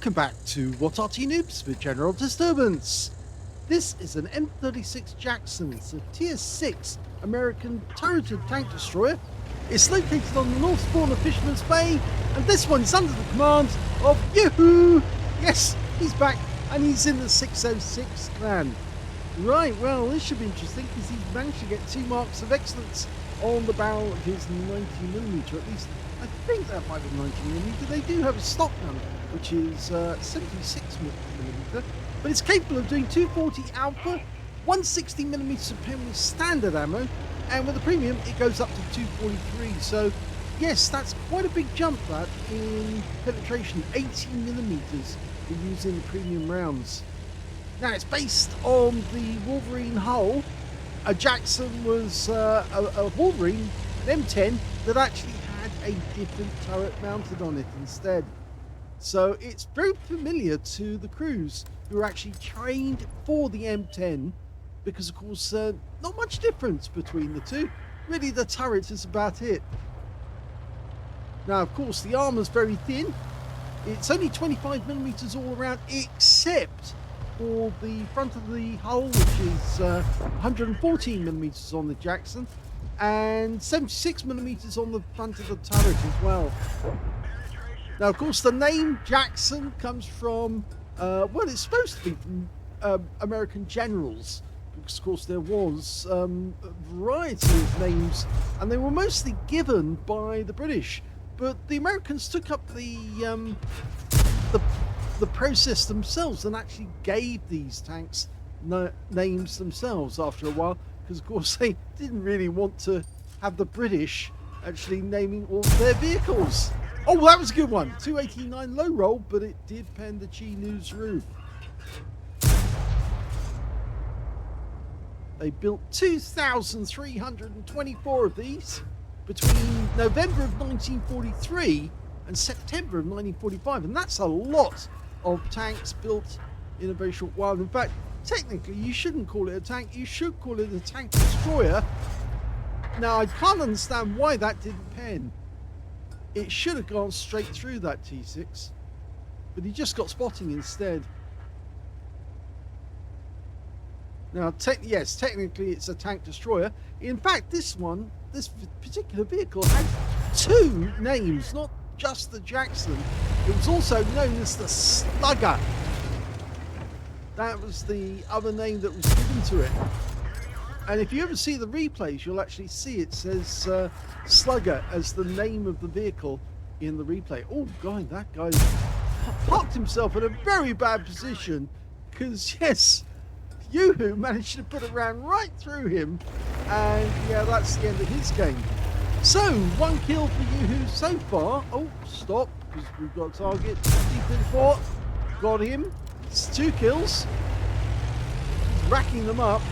Welcome back to What Arty Noobs for General Disturbance. This is an M36 Jackson. It's a Tier 6 American turreted tank destroyer. It's located on the north spawn of Fisherman's Bay, and this one is under the command of YouWho. Yes, he's back, and he's in the 606 clan. Right, well, this should be interesting because he's managed to get 2 marks of excellence on the barrel of his 90mm, at least. I think that might be 90mm. They do have a stock gun, which is 76mm, but it's capable of doing 240 alpha, 160mm Supreme with standard ammo, and with the premium it goes up to 243. So yes, that's quite a big jump that in penetration, 80mm for using the premium rounds. Now it's based on the Wolverine hull. A Jackson was a Wolverine, an M10 that actually had a different turret mounted on it instead. So it's very familiar to the crews who are actually trained for the M10 because, of course, not much difference between the two. Really, the turret is about it. Now, of course, the armor's very thin. It's only 25mm all around, except for the front of the hull, which is 114mm on the Jackson, and 76mm on the front of the turret as well. Now, of course, the name Jackson comes from, well, it's supposed to be from American generals, because, of course, there was a variety of names, and they were mostly given by the British. But the Americans took up the process themselves and actually gave these tanks names themselves after a while, because, of course, they didn't really want to have the British actually naming all their vehicles. Oh, that was a good one. 289 low roll, but it did pen the Chi News roof. They built 2,324 of these between November of 1943 and September of 1945, and that's a lot of tanks built in a very short while. In fact, technically, you shouldn't call it a tank. You should call it a tank destroyer. Now, I can't understand why that didn't pen. It should have gone straight through that T6, but he just got spotting instead. Now, yes, technically it's a tank destroyer. In fact, this particular vehicle had 2 names, not just the Jackson. It was also known as the Slugger. That was the other name that was given to it. And if you ever see the replays, you'll actually see it says Slugger as the name of the vehicle in the replay. Oh, God, that guy parked himself in a very bad position because, yes, YouWho managed to put a round right through him. And, yeah, that's the end of his game. So, 1 kill for YouWho so far. Oh, stop, because we've got a target. D34, got him. It's 2 kills. He's racking them up.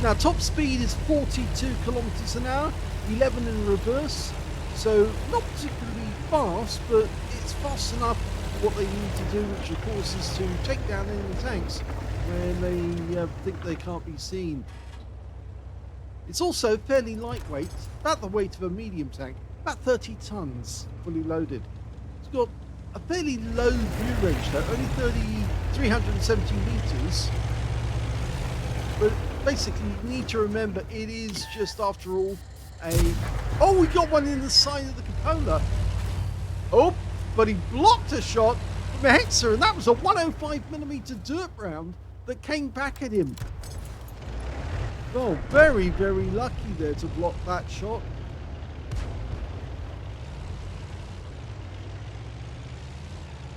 Now, top speed is 42 kilometers an hour, 11 in reverse, so not particularly fast, but it's fast enough for what they need to do, which of course is to take down enemy tanks when they think they can't be seen. It's also fairly lightweight, about the weight of a medium tank, about 30 tons, fully loaded. It's got a fairly low view range though, only 370 meters, but basically, you need to remember it is just, after all, oh, we got one in the side of the cupola. Oh, but he blocked a shot from a Hexer, and that was a 105mm dirt round that came back at him. Oh, very, very lucky there to block that shot.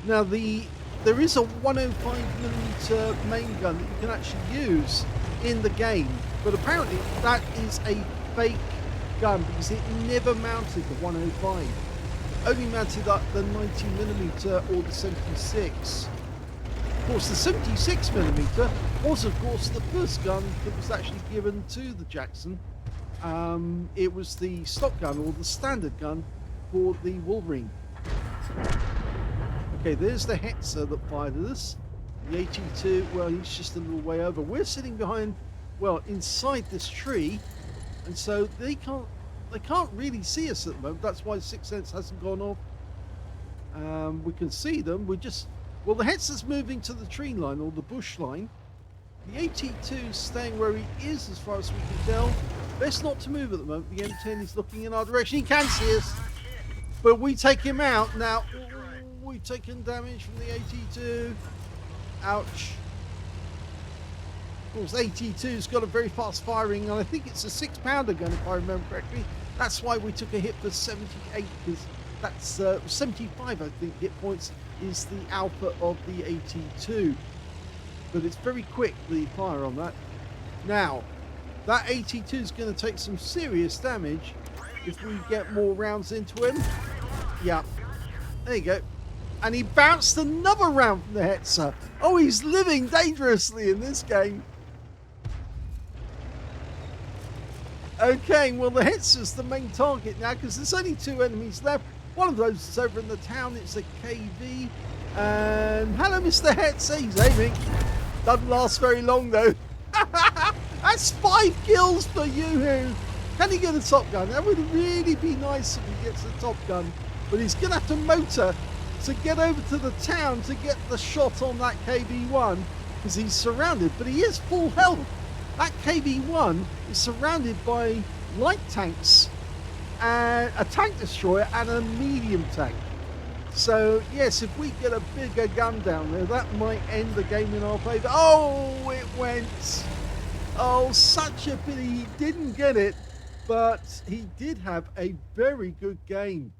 Now, there is a 105mm main gun that you can actually use in the game, but apparently that is a fake gun because it never mounted the 105, only mounted up the 90mm or the 76. Of course, the 76mm was, of course, the first gun that was actually given to the Jackson. It was the stock gun or the standard gun for the Wolverine. Okay, there's the Hexer that fired at us. The AT2, well, he's just a little way over. We're sitting behind, well, inside this tree, and so they can't really see us at the moment. That's why Sixth Sense hasn't gone off. We can see them. Well, the Hetzer's moving to the tree line or the bush line. The AT2 is staying where he is as far as we can tell. Best not to move at the moment. The M10 is looking in our direction. He can see us, but we take him out. Now, we've taken damage from the AT2. Ouch. Of course, AT2's got a very fast firing, and I think it's a 6-pounder gun if I remember correctly. That's why we took a hit for 78, because that's 75, I think, hit points is the alpha of the AT2. But it's very quick, the fire on that. Now, that AT2 is going to take some serious damage if we get more rounds into him. Yeah, there you go. And he bounced another round from the Hetzer. Oh, he's living dangerously in this game. Okay, well, the Hetzer's the main target now because there's only 2 enemies left. One of those is over in the town. It's a KV. And hello, Mr. Hetzer. He's aiming. Doesn't last very long, though. That's 5 kills for YouWho. Can he get a top gun? That would really be nice if he gets a top gun. But he's going to have to motor to get over to the town to get the shot on that KV-1 because he's surrounded. But he is full health. That KV-1 is surrounded by light tanks, and a tank destroyer and a medium tank. So, yes, if we get a bigger gun down there, that might end the game in our favour. Oh, it went. Oh, such a pity he didn't get it, but he did have a very good game.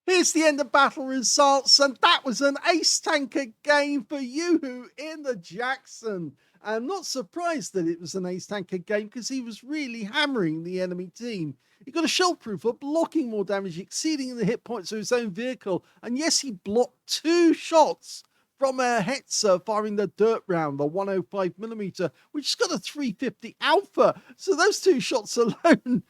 Here's the end of battle results, and that was an ace tanker game for YouWho in the Jackson. I'm not surprised that it was an ace tanker game because he was really hammering the enemy team. He got a shell proof for blocking more damage, exceeding the hit points of his own vehicle. And yes, he blocked 2 shots from a Hetzer firing the dirt round, the 105mm, which has got a 350 alpha. So those 2 shots alone,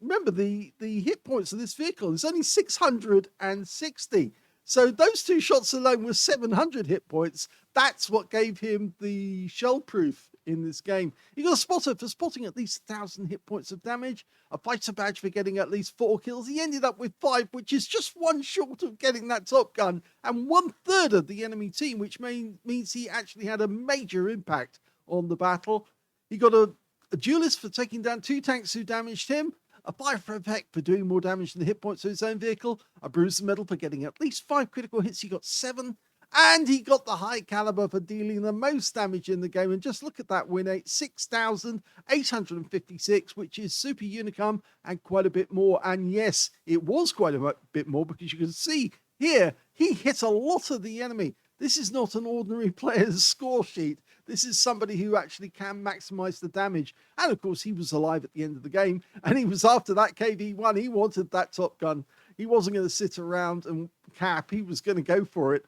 remember the hit points of this vehicle is only 660. So those 2 shots alone were 700 hit points. That's what gave him the shell proof in this game. He got a spotter for spotting at least 1,000 hit points of damage, a fighter badge for getting at least 4 kills. He ended up with 5, which is just 1 short of getting that top gun, and 1/3 of the enemy team, which means he actually had a major impact on the battle. He got a duelist for taking down 2 tanks who damaged him, a fire effect for doing more damage than the hit points of his own vehicle, a bruiser medal for getting at least 5 critical hits. He got 7. And he got the high caliber for dealing the most damage in the game. And just look at that win rate, 6,856, which is super unicum and quite a bit more. And yes, it was quite a bit more because you can see here, he hit a lot of the enemy. This is not an ordinary player's score sheet. This is somebody who actually can maximize the damage. And of course, he was alive at the end of the game. And he was after that KV-1. He wanted that top gun. He wasn't going to sit around and cap. He was going to go for it.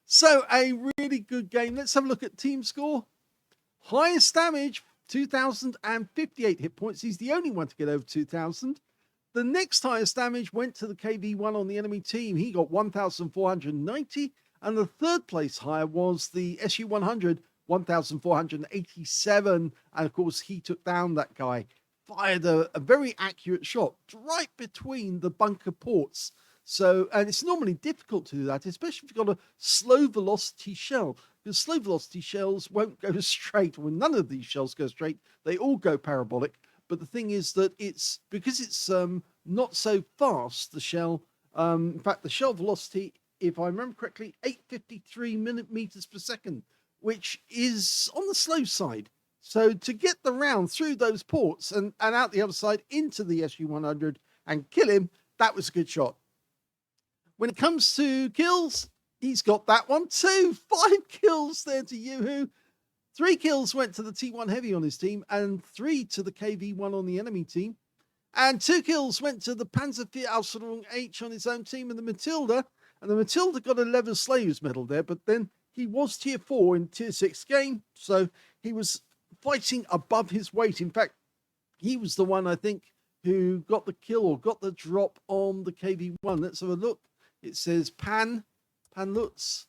So a really good game. Let's have a look at team score. Highest damage, 2,058 hit points. He's the only one to get over 2,000. The next highest damage went to the KV-1 on the enemy team. He got 1,490. And the 3rd place higher was the SU-100, 1,487. And of course, he took down that guy. Fired a very accurate shot right between the bunker ports. So, and it's normally difficult to do that, especially if you've got a slow velocity shell, because slow velocity shells won't go straight. Well, none of these shells go straight. They all go parabolic. But the thing is that because it's not so fast, the shell, in fact, the shell velocity, if I remember correctly, 853 meters per second, which is on the slow side. So to get the round through those ports and out the other side into the SU-100 and kill him, that was a good shot. When it comes to kills, he's got that one too. 5 kills there to YouWho. 3 kills went to the T1 Heavy on his team and 3 to the KV-1 on the enemy team. And 2 kills went to the Panzer IV Ausführung H on his own team and the Matilda. And the Matilda got a Leather Slayer's medal there, but then he was tier 4 in tier 6 game. So he was fighting above his weight. In fact, he was the one, I think, who got the kill or got the drop on the KV-1. Let's have a look. It says Pan Lutz.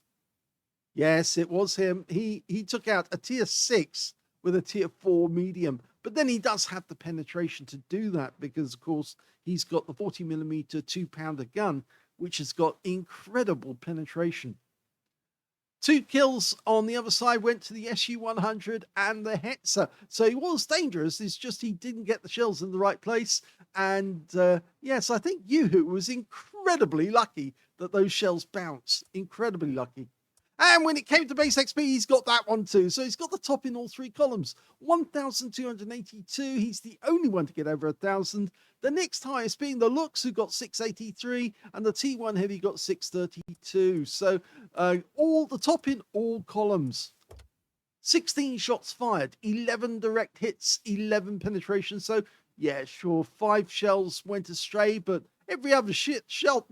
Yes, it was him. He took out a tier 6 with a tier 4 medium. But then he does have the penetration to do that because, of course, he's got the 40mm 2-pounder gun, which has got incredible penetration. 2 kills on the other side went to the SU-100 and the Hetzer. So he was dangerous. It's just he didn't get the shells in the right place. And yes, I think YouWho was incredibly lucky that those shells bounced. Incredibly lucky. And when it came to base XP, he's got that one too. So he's got the top in all 3 columns. 1,282. He's the only one to get over 1,000. The next highest being the Looks, who got 683, and the T1 Heavy got 632. So all the top in all columns. 16 shots fired, 11 direct hits, 11 penetrations. So yeah, sure, 5 shells went astray, but every other shell,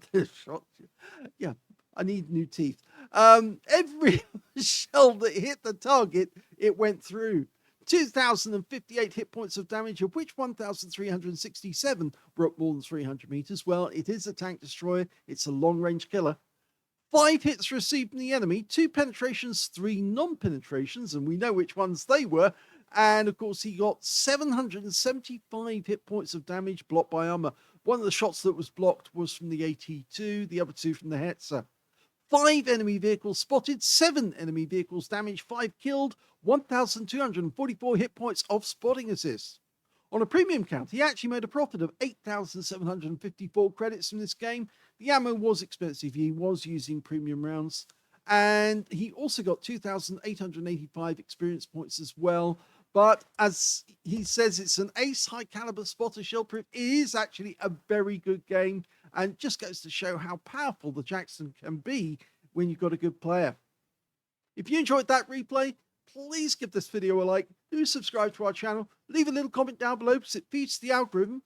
yeah, I need new teeth. Every shell that hit the target, it went through. 2,058 hit points of damage, of which 1,367 were up more than 300 meters. Well, it is a tank destroyer. It's a long-range killer. 5 hits received from the enemy, 2 penetrations, 3 non-penetrations, and we know which ones they were. And, of course, he got 775 hit points of damage blocked by armor. One of the shots that was blocked was from the AT-2, the other 2 from the Hetzer. 5 enemy vehicles spotted, 7 enemy vehicles damaged, 5 killed, 1,244 hit points of spotting assist. On a premium count, he actually made a profit of 8,754 credits from this game. The ammo was expensive. He was using premium rounds. And he also got 2,885 experience points as well. But as he says, it's an ace high caliber spotter shell proof. It is actually a very good game and just goes to show how powerful the Jackson can be when you've got a good player. If you enjoyed that replay, please give this video a like, do subscribe to our channel, leave a little comment down below because it feeds the algorithm,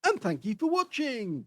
and thank you for watching.